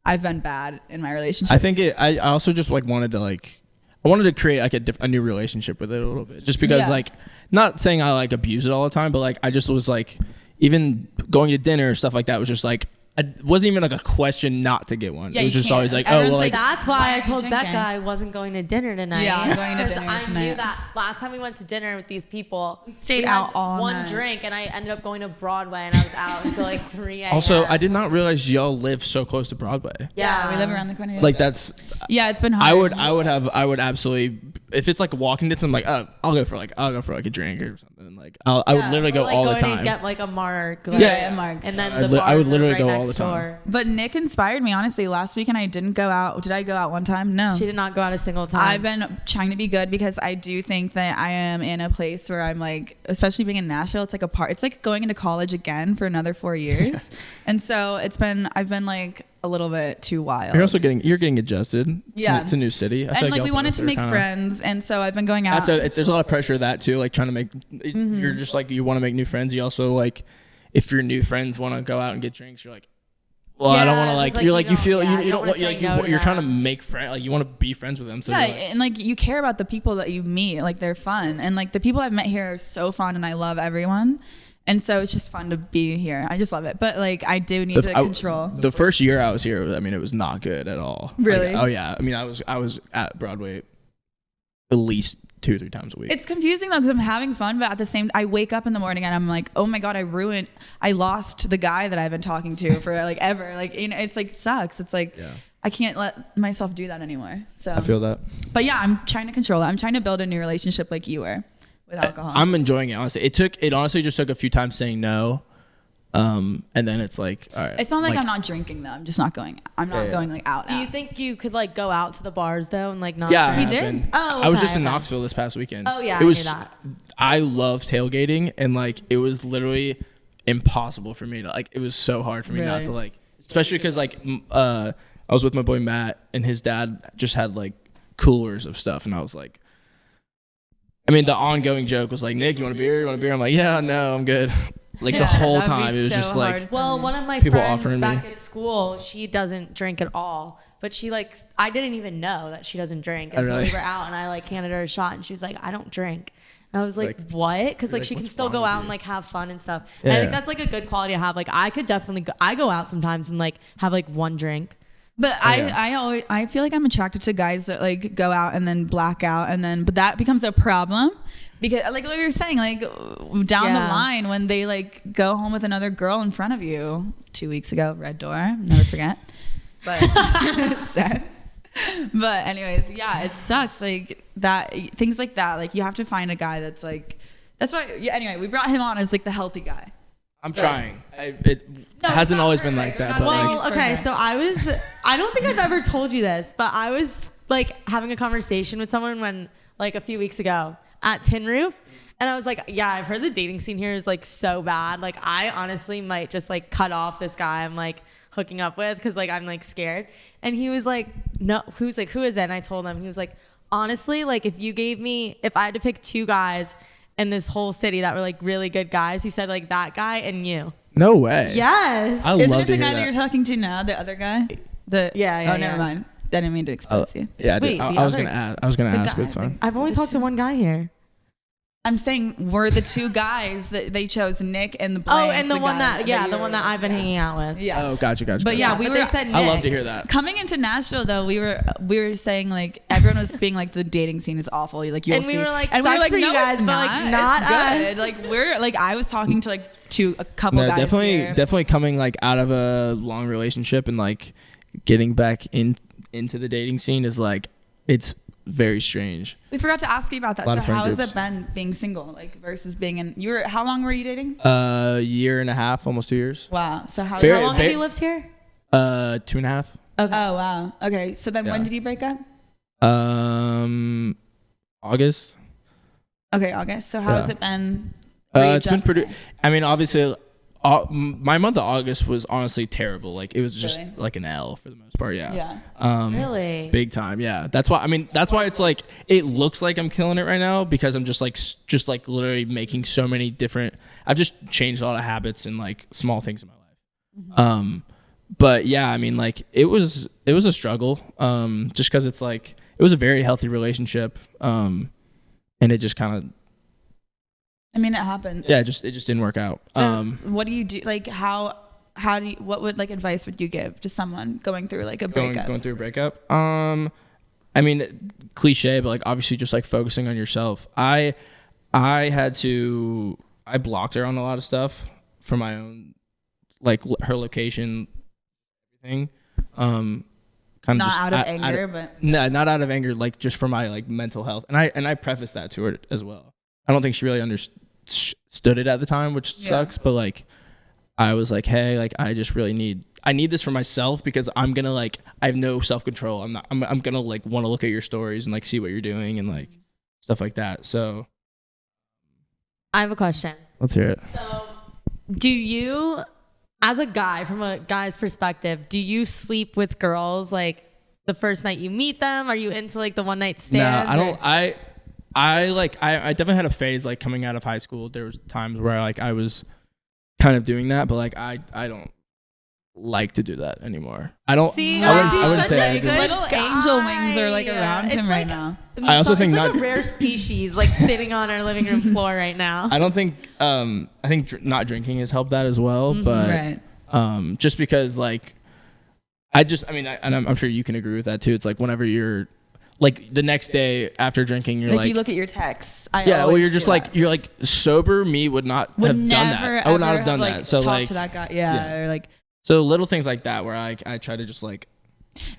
I've been bad in my relationships. I think I also just like wanted to create like a new relationship with it a little bit, just because Yeah. like, not saying I like abuse it all the time, but like I just was like, even going to dinner or stuff like that was just like, it wasn't even like a question not to get one. Yeah, It was you just can't. always like, Everyone's oh well, like, like, That's Why why are I you told drinking? Becca I wasn't going to dinner tonight. Yeah, I'm going to 'Cause dinner I tonight. knew that last time we went to dinner with these people, stayed we out had all one night. drink, and I ended up going to Broadway, and I was out until like 3 a.m. also I did not realize y'all live so close to Broadway. Yeah, we live around the corner. Like that's, yeah, it's been hard. I would absolutely, if it's like walking distance, I'm like, I'll go for like a drink or something. Like I would literally go Or, like, all the going to time. get like a mark. Yeah, a mark. And then I the would bars literally are right go all next the time. door. But Nick inspired me, honestly. Last weekend I didn't go out. Did I go out one time? No. She did not go out a single time. I've been trying to be good because I do think that I am in a place where I'm like, especially being in Nashville, it's like it's like going into college again for another 4 years. And so I've been like a little bit too wild. You're getting adjusted. Yeah. It's a new city. I feel And like y'all we wanted both to are make kinda- friends. And so I've been going out. There's a lot of pressure to that too. Like trying to make, Mm-hmm. you're just like, you want to make new friends. You also like, if your new friends want to go out and get drinks, you're like, well, I don't Yeah, want to it's like, like you're you like, you don't- feel, yeah, you you don't don't want, wanna like, say no to you're trying to that. make friends. Like you want to be friends with them. So yeah, you're like, and like you care about the people that you meet. Like they're fun. And like the people I've met here are so fun and I love everyone. And so it's just fun to be here. I just love it. But like I do need to control. The first year I was here, I mean, it was not good at all. Really? Like, oh yeah. I mean, I was at Broadway at least 2 or 3 times a week. It's confusing though because I'm having fun, but at the same, I wake up in the morning and I'm like, oh my god, I lost the guy that I've been talking to for like ever. Like you know, it's like sucks. It's like Yeah. I can't let myself do that anymore. So I feel that. but yeah, I'm trying to control it. I'm trying to build a new relationship like you were with alcohol. I'm enjoying it, honestly. It honestly just took a few times saying no. And then it's like, all right. It's not like I'm not drinking though. I'm just not going. I'm not Yeah. going like out. Do you think you could like go out to the bars though and like not? Yeah, drink? He I did? have been. Oh, I was okay, just in okay. Knoxville this past weekend. Oh, yeah, it was. I knew that. I love tailgating, and like it was literally impossible for me to like. It was so hard for me not Really? to like especially because like I was with my boy Matt, and his dad just had like coolers of stuff, and I was like, I mean, the ongoing joke was like, Nick, you want a beer? You want a beer? I'm like, yeah, no, I'm good. Like the whole time, it was just like, well, one of my people friends offering back me. at school, she doesn't drink at all. But she like, I didn't even know that she doesn't drink until really? we were out, and I like handed her a shot, and she was like, I don't drink. And I was like, Like, what? Because like like, she can what's still wrong go with out you? and like have fun and stuff. And I think Yeah. that's like a good quality to have. Like I could definitely I go out sometimes and like have like one drink. But yeah. I feel like I'm attracted to guys that like go out and then black out but that becomes a problem because like what you're saying, like down the Yeah. line when they like go home with another girl in front of you 2 weeks ago, Red Door, never forget. But sad. But anyways, yeah, it sucks like that, things like that. Like you have to find a guy that's like, that's why. Yeah, anyway, we brought him on as like the healthy guy. I'm trying. It No, hasn't it's always not been perfect. like that, We're but not like, saying Well, it's okay, perfect. so I don't think I've ever told you this, but I was like having a conversation with someone when like a few weeks ago at Tin Roof. And I was like, yeah, I've heard the dating scene here is like so bad. Like I honestly might just like cut off this guy I'm like hooking up with because like I'm like scared. And he was like, no, who is it? And I told him, he was like, honestly, like if I had to pick two guys in this whole city that were like really good guys, he said like that guy and you. no way. Yes. I Isn't love it to the hear guy that that. you're talking to now, the other guy? Yeah, Oh, never mind. I didn't mean to expose you. Yeah, I, did. Wait, I the was other- gonna ask. I was gonna the ask, guy- but it's fine. I've only talked to one guy here. I'm saying we're the two guys that they chose, Nick and the blank. Oh, and the one guy the one that I've been hanging out with. Yeah. Oh, gotcha. But yeah, But they said Nick. I love to hear that. Coming into Nashville though, we were saying like everyone was being like the dating scene is awful. Like you'll And we see. were like, and we were sucks like, for you no, guys, it's but, like, not it's us. good. Like we're like I was talking to like to a couple No, guys here. definitely coming like out of a long relationship and like getting back into the dating scene is like, it's very strange. We forgot to ask you about that. A lot So of friend how has groups. it been being single, like versus being in? How long were you dating? Year and a half, almost 2 years. Wow. So how? Very- How long have you lived here? 2.5. Oh wow. Okay. So then when Yeah. did you break up? August. Okay, August. So how has Yeah. it been? It's been pretty. readjusting? I mean, obviously, my month of August was honestly terrible. Like it was just Really? like an L for the most part. Yeah. Yeah. Really? Big time. Yeah. That's why. I mean, that's why it's like it looks like I'm killing it right now because I'm just like literally making so many different. I've just changed a lot of habits and like small things in my life. Mm-hmm. But yeah, I mean, like it was a struggle. Just because it's like it was a very healthy relationship. And it just kind of. I mean, it happens. Yeah, it just didn't work out. So what do you do? Like how do you, what would like advice would you give to someone going through like a breakup? Going through a breakup. I mean, cliche, but like obviously just like focusing on yourself. I blocked her on a lot of stuff for my own, like her location, everything. Kind of Not just out of anger, but no, not out of anger, like just for my like mental health. And I prefaced that to her as well. I don't think she really understood it at the time, which sucks. But like, I was like, hey, like I just really need this for myself because I'm gonna like I have no self control. I'm gonna like want to look at your stories and like see what you're doing and like stuff like that. So I have a question. let's hear it. So, do you, as a guy, from a guy's perspective, do you sleep with girls like the first night you meet them? Are you into like the one night stands? No, I don't. I definitely had a phase like coming out of high school. There was times where like I was kind of doing that, but like I don't like to do that anymore. I don't. See, I wouldn't, he's I wouldn't such say a I do. good little angel wings are like guy. around It's him like- right now. I also think it's like not- a rare species like sitting on our living room floor right now. I don't think. I think not drinking has helped that as well, but Right. just because like I'm sure you can agree with that too. It's like whenever you're like the next day after drinking, you're Like, like you look at your texts. you're just like you're like sober. Me would not have done that. I would not have done that. So talk like to that guy. Yeah. Or like so little things like that where I try to just like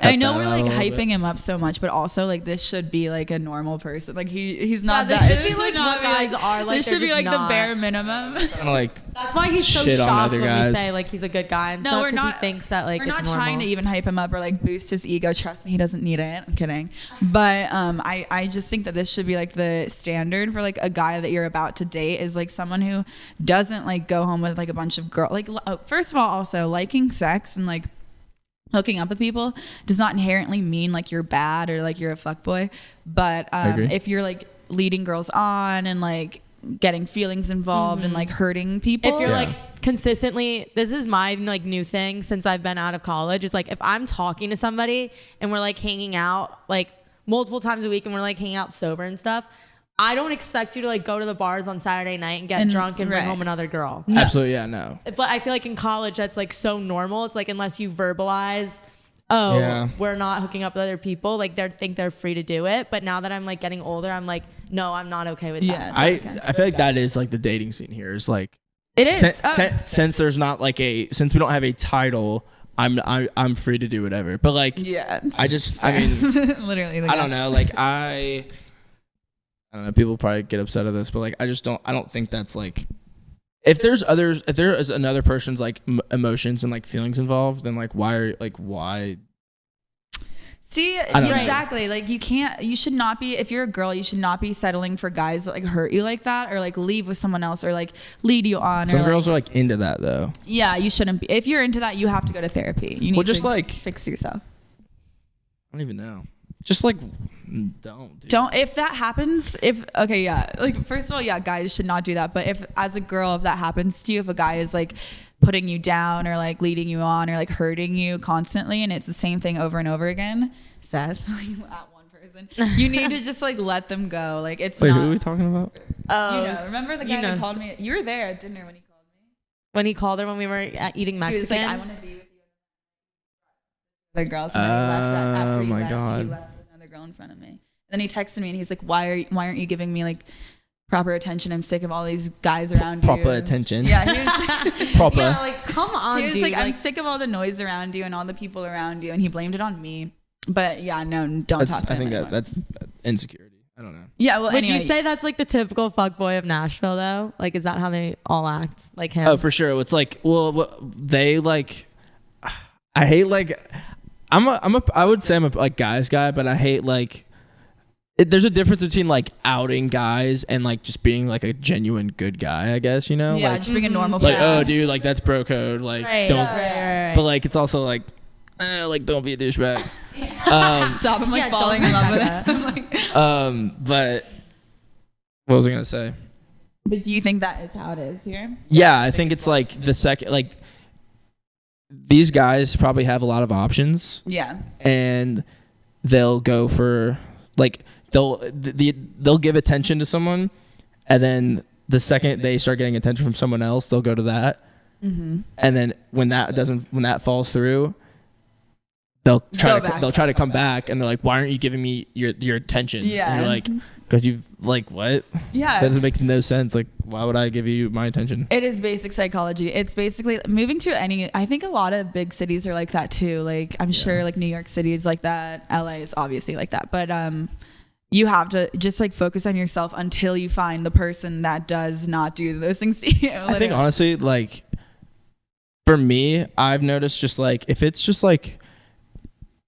I know we're like hyping him up so much, but also like this should be like a normal person. Like he's not this that. should be like what guys are. Like this should be like the bare minimum. Kind of like that's why he's so shit on shocked other when guys. we say like he's a good guy and No, stuff we're because he not- thinks that like We're it's not normal. trying to even hype him up or like boost his ego. Trust me, he doesn't need it. I'm kidding. But I just think that this should be like the standard for like a guy that you're about to date is like someone who doesn't like go home with like a bunch of girls. Like first of all, also liking sex and like hooking up with people does not inherently mean like you're bad or like you're a fuckboy. But if you're like leading girls on and like getting feelings involved and like hurting people, if you're like consistently, this is my like new thing since I've been out of college, is like if I'm talking to somebody and we're like hanging out like multiple times a week and we're like hanging out sober and stuff, I don't expect you to like go to the bars on Saturday night and get drunk and bring home another girl. No. Absolutely, yeah, no. But I feel like in college that's like so normal. It's like unless you verbalize, we're not hooking up with other people, like they think they're free to do it. But now that I'm like getting older, I'm like, no, I'm not okay with that. I feel like that is like the dating scene here is like it is since there's not like since we don't have a title, I'm free to do whatever. But like I mean literally I don't know, like I don't know, people probably get upset at this, but like I don't think that's like if there is another person's like emotions and like feelings involved, then like why see exactly know. Like you should not be, if you're a girl, you should not be settling for guys that like hurt you like that or like leave with someone else or like lead you on. Some or, girls like, are like into that though. Yeah, you shouldn't be. If you're into that, you have to go to therapy. You need just to like fix yourself. I don't even know. Just like don't if that happens, like first of all, yeah, guys should not do that. But if as a girl, if that happens to you, if a guy is like putting you down or like leading you on or like hurting you constantly and it's the same thing over and over again, Seth, like at one person, you need to just like let them go. Like it's wait, not, who are we talking about? Remember the guy that called me? You were there at dinner when he called me. When he called her when we were eating Mexican. He was like, I want to be with you. The girls and then he left that after he left. God. He left with another girl in front of me. And then he texted me and he's like, why aren't you giving me like proper attention? I'm sick of all these guys around you. Proper attention. Yeah, he was proper. Yeah, like come on, he was dude. like, I'm sick of all the noise around you and all the people around you, and he blamed it on me. But yeah, no, don't talk to him. I think that's insecurity. I don't know. Yeah, well, would you say that's like the typical fuckboy of Nashville though? Like, is that how they all act? Like him? Oh, for sure. It's like, well, they like. I hate like. I would say I'm a like guys guy, but I hate like. There's a difference between like outing guys and like just being like a genuine good guy, I guess, you know? Yeah, like, just being a normal like, person. oh dude, like that's bro code. Like don't but like it's also like don't be a douchebag. Stop, I'm like falling in love with it. But what was I gonna say? But do you think that is how it is here? Yeah, I think it's like the second like these guys probably have a lot of options. Yeah. And they'll go for like they'll give attention to someone, and then the second they start getting attention from someone else, they'll go to that. Mm-hmm. And then when that falls through, they'll try to come back, and they're like, why aren't you giving me your attention? Yeah. And you're like, because you like what? Yeah. That doesn't make no sense. Like, why would I give you my attention? It is basic psychology. It's basically moving to I think a lot of big cities are like that too. Like I'm sure like New York City is like that. LA is obviously like that. But you have to just like focus on yourself until you find the person that does not do those things to you. I think honestly, like for me, I've noticed just like if it's just like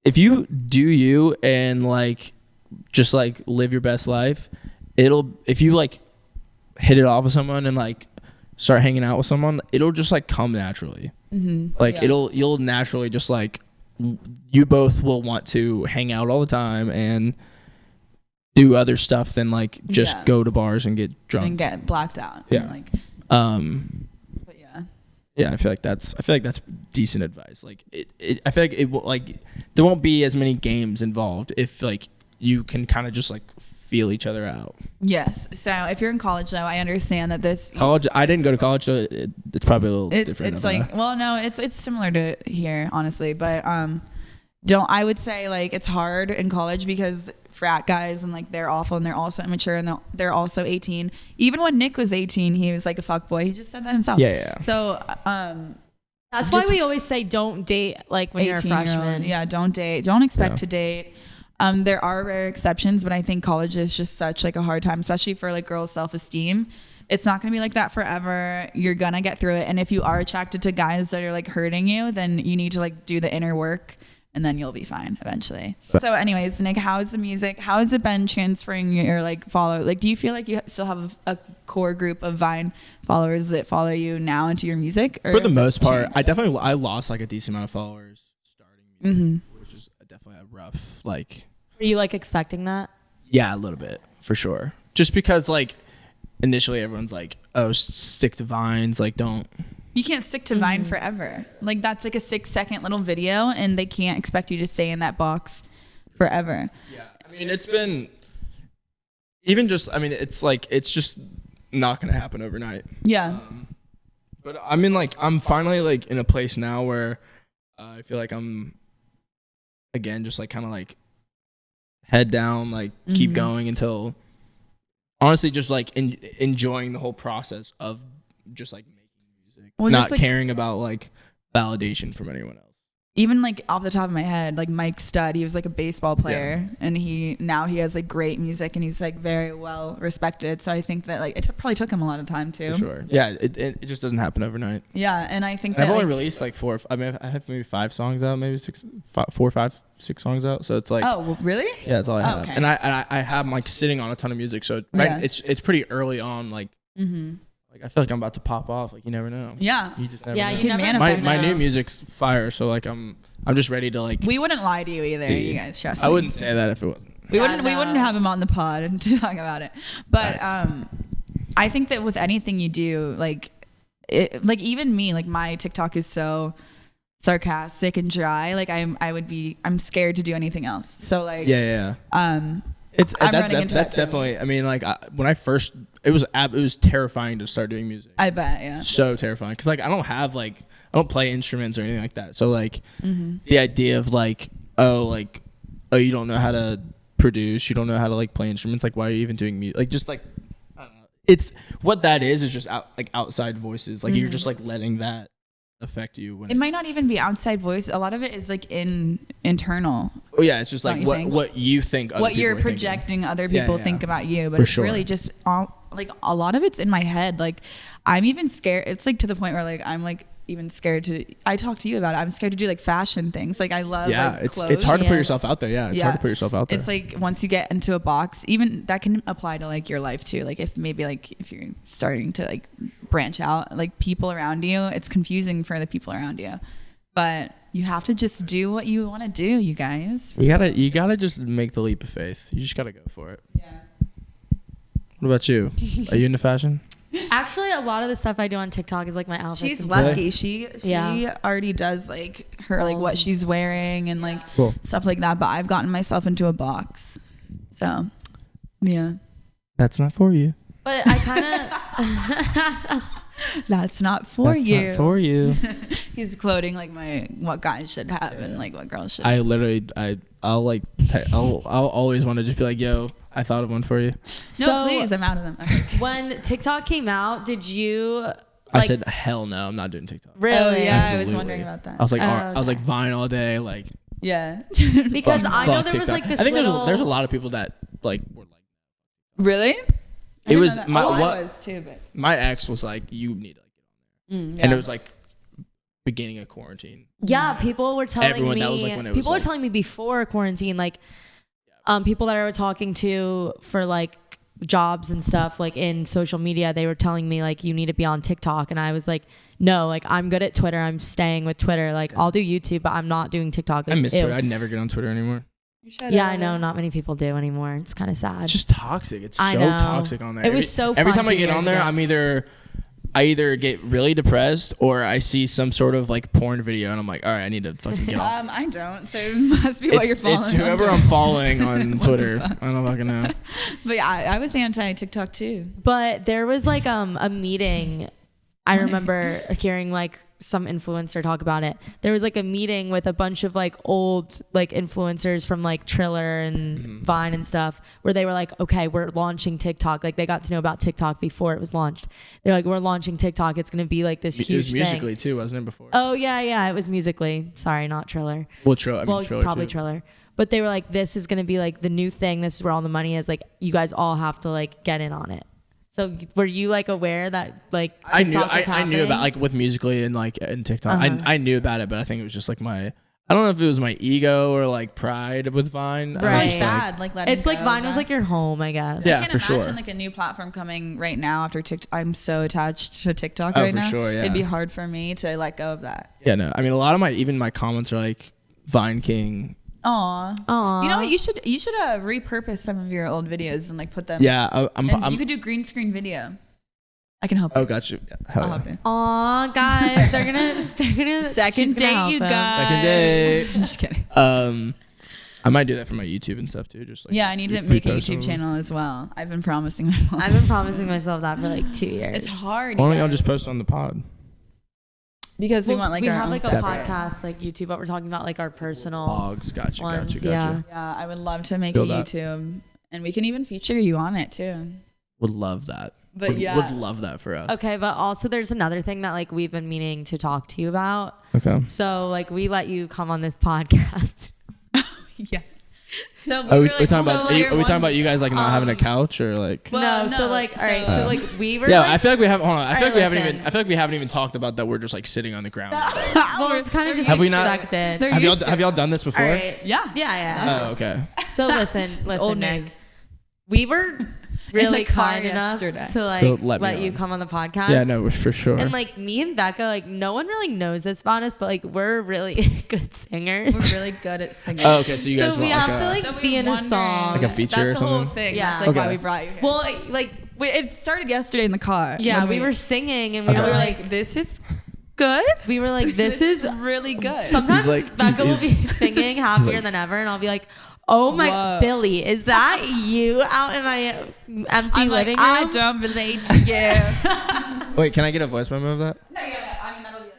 if you do you and like just like live your best life, if you like hit it off with someone and like start hanging out with someone, it'll just like come naturally. Mm-hmm. Like you'll naturally just like you both will want to hang out all the time and do other stuff than like just go to bars and get drunk and get blacked out. Yeah. And like, but yeah, I feel like that's decent advice. Like I feel like it will like there won't be as many games involved if like you can kind of just like feel each other out. Yes. So if you're in college though, I understand that this college. I didn't go to college, so it's probably a little different. It's like well, no, it's similar to here, honestly. But I would say like it's hard in college because frat guys and like they're awful and they're also immature and they're also 18. Even when Nick was 18, he was like a fuckboy. He just said that himself. Yeah. So That's why we always say don't date like when you're a 18-year-old. freshman. Yeah, don't date. Don't expect to date. There are rare exceptions, but I think college is just such like a hard time, especially for like girls' self-esteem. It's not going to be like that forever. You're going to get through it. And if you are attracted to guys that are like hurting you, then you need to like do the inner work, and then you'll be fine eventually. So anyways, Nick, how's the music? How has it been transferring your like follow? Like, do you feel like you still have a core group of Vine followers that follow you now into your music? Or For the most part, I lost like a decent amount of followers starting music, which was definitely a rough like. Were you like expecting that? Yeah, a little bit for sure. Just because like initially everyone's like, oh, stick to Vines, like don't. You can't stick to Vine forever. Like that's like a 6-second little video, and they can't expect you to stay in that box forever. Yeah, I mean it's been even just. I mean it's like it's just not gonna happen overnight. Yeah. But I mean like I'm finally like in a place now where I feel like I'm again just like kind of like head down, like keep going until honestly just like enjoying the whole process of just like making music, not just, like, caring about like validation from anyone else. Even like off the top of my head, like Mike Stud, he was like a baseball player, and he has like great music, and he's like very well respected. So I think that like it probably took him a lot of time too. For sure. Yeah, it just doesn't happen overnight. Yeah, and I think I've that only like, released like I have maybe 5 songs out, maybe 4, 5, 6 songs out. So it's like oh really? Yeah, that's all I have. Okay. And I have like sitting on a ton of music, so it's pretty early on. Like like I feel like I'm about to pop off. Like you never know. Yeah. You just never Yeah, know. you can never manifest. My new music's fire, so like I'm just ready to like. We wouldn't lie to you either, See. you guys. Trust I me. wouldn't say that if it wasn't. We Yeah, wouldn't. We no. wouldn't have him on the pod to talk about it. But Nice. I think that with anything you do, like even me, like my TikTok is so sarcastic and dry. Like I'm scared to do anything else. So like Yeah. It's I'm running into that's that too. definitely. I mean, like when I first, it was terrifying to start doing music. I bet, yeah. So terrifying because like I don't play instruments or anything like that. So like the idea of like oh you don't know how to produce, you don't know how to like play instruments, like why are you even doing music? Like just like I don't know. It's what that is just outside voices. Like you're just like letting that affect you when It might not even be outside voice. A lot of it is like internal. oh yeah, it's just Don't like you think? what you think other What people you're are thinking. projecting other Yeah, people yeah. think about you, but For it's sure. really just all, like a lot of it's in my head. Like I'm even scared. It's like to the point where like I'm like even scared to. I talk to you about it. I'm scared to do like fashion things. Like I love Yeah, like, it's clothes. hard to put Yes. yourself out there. Yeah, it's hard to put yourself out there. It's like once you get into a box, even that can apply to like your life too. Like if maybe like if you're starting to like branch out, like people around you, it's confusing for the people around you. But you have to just do what you want to do, you guys. you gotta just make the leap of faith. You just gotta go for it. Yeah. What about you? Are you into fashion? Actually, a lot of the stuff I do on TikTok is like my outfits. She's and stuff. lucky. She Yeah. already does like her like what Goals. she's wearing and like Cool. stuff like that. But I've gotten myself into a box. So yeah. That's not for you. But I kind of That's not for That's you. not for you. He's quoting like what guys should have and like what girls should. I literally, I'll like, I'll always want to just be like, yo, I thought of one for you. No, please, I'm out of them. Okay. when TikTok came out, did you? I like, said, hell no, I'm not doing TikTok. really? Oh yeah, I was Absolutely. wondering about that. I was like, Oh, I was okay. like Vine all day, like. Yeah. Because I know fuck there was TikTok. like this I think little. there's a lot of people that like were like. Really? It was my I what was too, but my ex was like, you need to like get on there, yeah. and it was like beginning of quarantine. Yeah, people were telling Everyone, me. that was, like, when it was, People were like- telling me before quarantine, like, people that I were talking to for like jobs and stuff, like in social media, they were telling me like you need to be on TikTok, and I was like, no, like I'm good at Twitter. I'm staying with Twitter. Like I'll do YouTube, but I'm not doing TikTok. I Like, miss ew. Twitter. I'd never get on Twitter anymore. Yeah, I know. Not many people do anymore. It's kind of sad. It's just toxic. It's I so know. toxic on there. It was so every fun time I 2 get years on there, ago. I either get really depressed or I see some sort of like porn video and I'm like, all right, I need to fucking get off. I don't. So it must be what you're following. It's whoever on I'm following on Twitter. I don't fucking know. But yeah, I was anti TikTok too. But there was like a meeting I remember hearing like some influencer talk about it. There was like a meeting with a bunch of like old like influencers from like Triller and Vine and stuff, where they were like, okay, we're launching TikTok. Like they got to know about TikTok before it was launched. They're like, we're launching TikTok. It's going to be like this huge It was thing. Musically too, wasn't it, before? Oh yeah. It was Musically. Sorry, not Triller. Well, Triller Probably too. Triller. But they were like, this is going to be like the new thing. This is where all the money is. Like you guys all have to like get in on it. So were you like aware that like TikTok was I knew about like with Musically and like and TikTok. I knew about it, but I think it was just like I don't know if it was my ego or like pride with Vine. Right. I was It's just sad. Like letting it's like go Vine of was that. like your home, I guess. Yeah, I can for sure. imagine like a new platform coming right now after TikTok. I'm so attached to TikTok Oh, right for now. sure, yeah. It'd be hard for me to let go of that. Yeah, no. I mean, a lot of my comments are like Vine King. Aw. You know what? You should repurpose some of your old videos and like put them. Yeah, I'm. You could do green screen video. I can help. Oh, you. got you. I'll help you. Aw, guys, they're gonna she's Second gonna date, help you them. guys. Second date. I'm just kidding. I might do that for my YouTube and stuff too. Just like Yeah, I need to make a repost some YouTube of them. channel as well. I've been promising my mom. I've been promising myself that for like 2 years. It's hard. Why don't you y'all guys. just post on the pod? Because we want like we our have own like a separate. podcast like YouTube, but we're talking about like our personal Blogs. Gotcha. ones. Gotcha. Yeah. Yeah, I would love to make Feel a that. YouTube, and we can even feature you on it too. Would love that. But would love that for us. Okay, but also there's another thing that like we've been meaning to talk to you about. Okay. So like we let you come on this podcast. Yeah. So Are we like, talking so about? like, Are we talking about you guys like not having a couch or like? Well, no, so no, like all right, so- so like we were Yeah, like, I feel like we have. Hold on. I feel like we haven't listen. even. I feel like we haven't even talked about that. We're just like sitting on the ground. well, it's kind of just Have we not- expected. They're have y'all used to have it. y'all done this before? All right. Yeah. Yeah. Oh, okay. So listen, old Nick. news. We were really the car kind enough yesterday. to like To let let me you on. come on the podcast. Yeah, no, for sure. And like me and Becca, like no one really knows this about us, but like we're really good singers. We're really good at singing. Oh, okay. So you guys So we want have to like like So we be in a wondering- song. Like a feature or That's the whole something? thing. Yeah. That's like why Okay. we brought you here. Well, like it started yesterday in the car. yeah, when we were singing and we Okay. were we were like, like, this is good. we were like, this is really good. sometimes He's like- Becca will be singing happier like- than ever, and I'll be like, oh my Whoa. Billy, is that you out in my empty I'm like, living I room? don't relate to you. Wait, can I get a voice memo of that? No, yeah, I mean that'll be like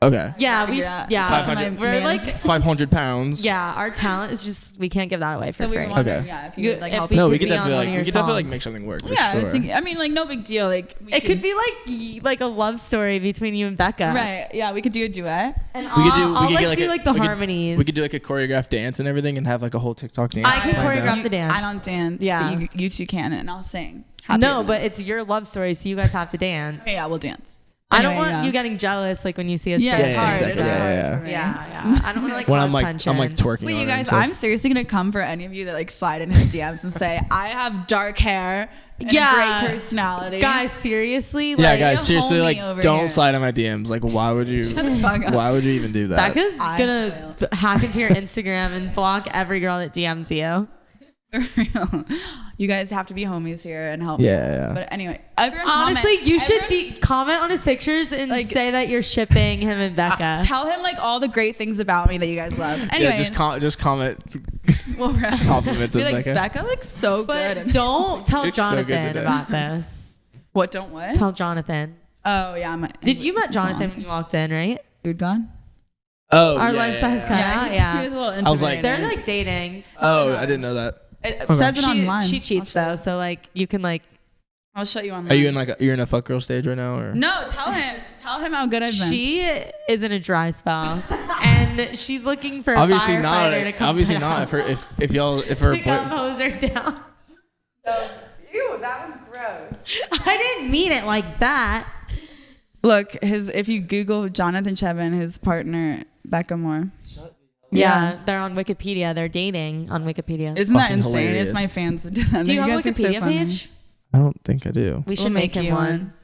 Okay. Yeah, we figure it out. yeah, Talk to my we're man. like 500 pounds. yeah, our talent is just we can't give that away for So we free. were wondering, Okay. yeah, if you You- would like if help we us. No, could we could be on definitely one like of your we could definitely like songs. make something work. For Yeah, I was sure. thinking, I mean, like no big deal. Like It could be like a love story between you and Becca. right. Yeah, we could do a duet. And We could do. I'll we could like get do like the we could- harmonies. We could do like a choreographed dance and everything, and have like a whole TikTok dance. I can planned choreograph out. the dance. I don't dance. Yeah. but you two can, and I'll sing. No, but it's your love story, so you guys have to dance. yeah, we'll dance. I don't Anyway, want yeah. you getting jealous like when you see us. Yeah, dance. it's hard. exactly. It's hard Yeah, for me. Yeah. I don't want to like When cause I'm like tension. I'm like twerking. Wait, on you it guys, and stuff. I'm seriously gonna come for any of you that like slide in his DMs and say I have dark hair, and Yeah. a great personality. guys, seriously, Yeah, like, guys, a seriously, homie like over don't here. slide on my DMs. Like, why would you? Shut the fuck up. Why would you even do that? Becca's I gonna hack into your Instagram and block every girl that DMs you. For real. You guys have to be homies here and help. Yeah, me. yeah. But anyway, everyone Honestly, comment. you should Everyone comment on his pictures and Like- say that you're shipping him and Becca. tell him like all the great things about me that you guys love. Anyway, Yeah, just comment we'll wrap. compliments Be of like, Becca. Becca looks so good. But don't tell It's so good Jonathan today. about this. What? Don't what? Tell Jonathan. Oh yeah. Did you met Jonathan when you walked in, right? Dude gone? Oh, Our yeah, lifestyle has yeah, cut yeah. out. He Yeah. was a little I was like- They're intimidated. like dating. Oh, I didn't know that. It says it She, online. she cheats though, so like you can like. I'll show you online. Are you in like you're in a fuck girl stage right now, or? No, tell him. Tell him how good I've been. She is in a dry spell, and she's looking for a Obviously firefighter not. to come Obviously down. not. If y'all if her to come boy, hose her down. Ew, that was gross. I didn't mean it like that. Look, if you Google Jonathan Chevin, his partner Becca Moore. Yeah, they're on Wikipedia. They're dating on Wikipedia. Isn't that Fucking insane? hilarious. It's my fans. Do you Do you have a guys are so Wikipedia funny. page? I don't think I do. We should We'll make him you one.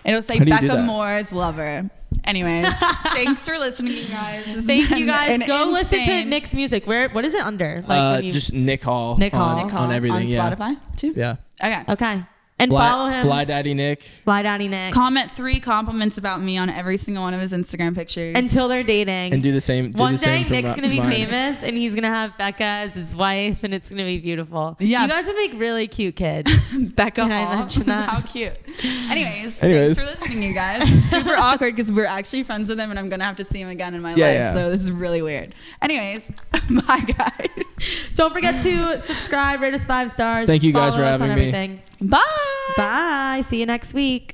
It'll say How do you do Becca that? Moore's lover. Anyways, thanks for listening, you guys. This has Thank you been guys. an Go listen to insane- Nick's music. What is it under? Like when you, Just Nick Hall. Nick on- Hall. Nick Hall on everything. on yeah. Spotify too. Yeah. Okay. okay. And follow him. Fly Daddy Nick. Fly Daddy Nick. Comment 3 compliments about me on every single one of his Instagram pictures. Until they're dating. And do the same. One day, for Nick's going to be mine. famous, and he's going to have Becca as his wife, and it's going to be beautiful. Yeah. You guys would make really cute kids. Becca Can I Hall. mention that? How cute. Anyways, thanks for listening, you guys. It's super awkward because we're actually friends with him, and I'm going to have to see him again in my life. So this is really weird. Anyways, bye, guys. Don't forget to subscribe, rate us 5 stars. Thank you guys follow for us on having me. everything. Bye. Bye. See you next week.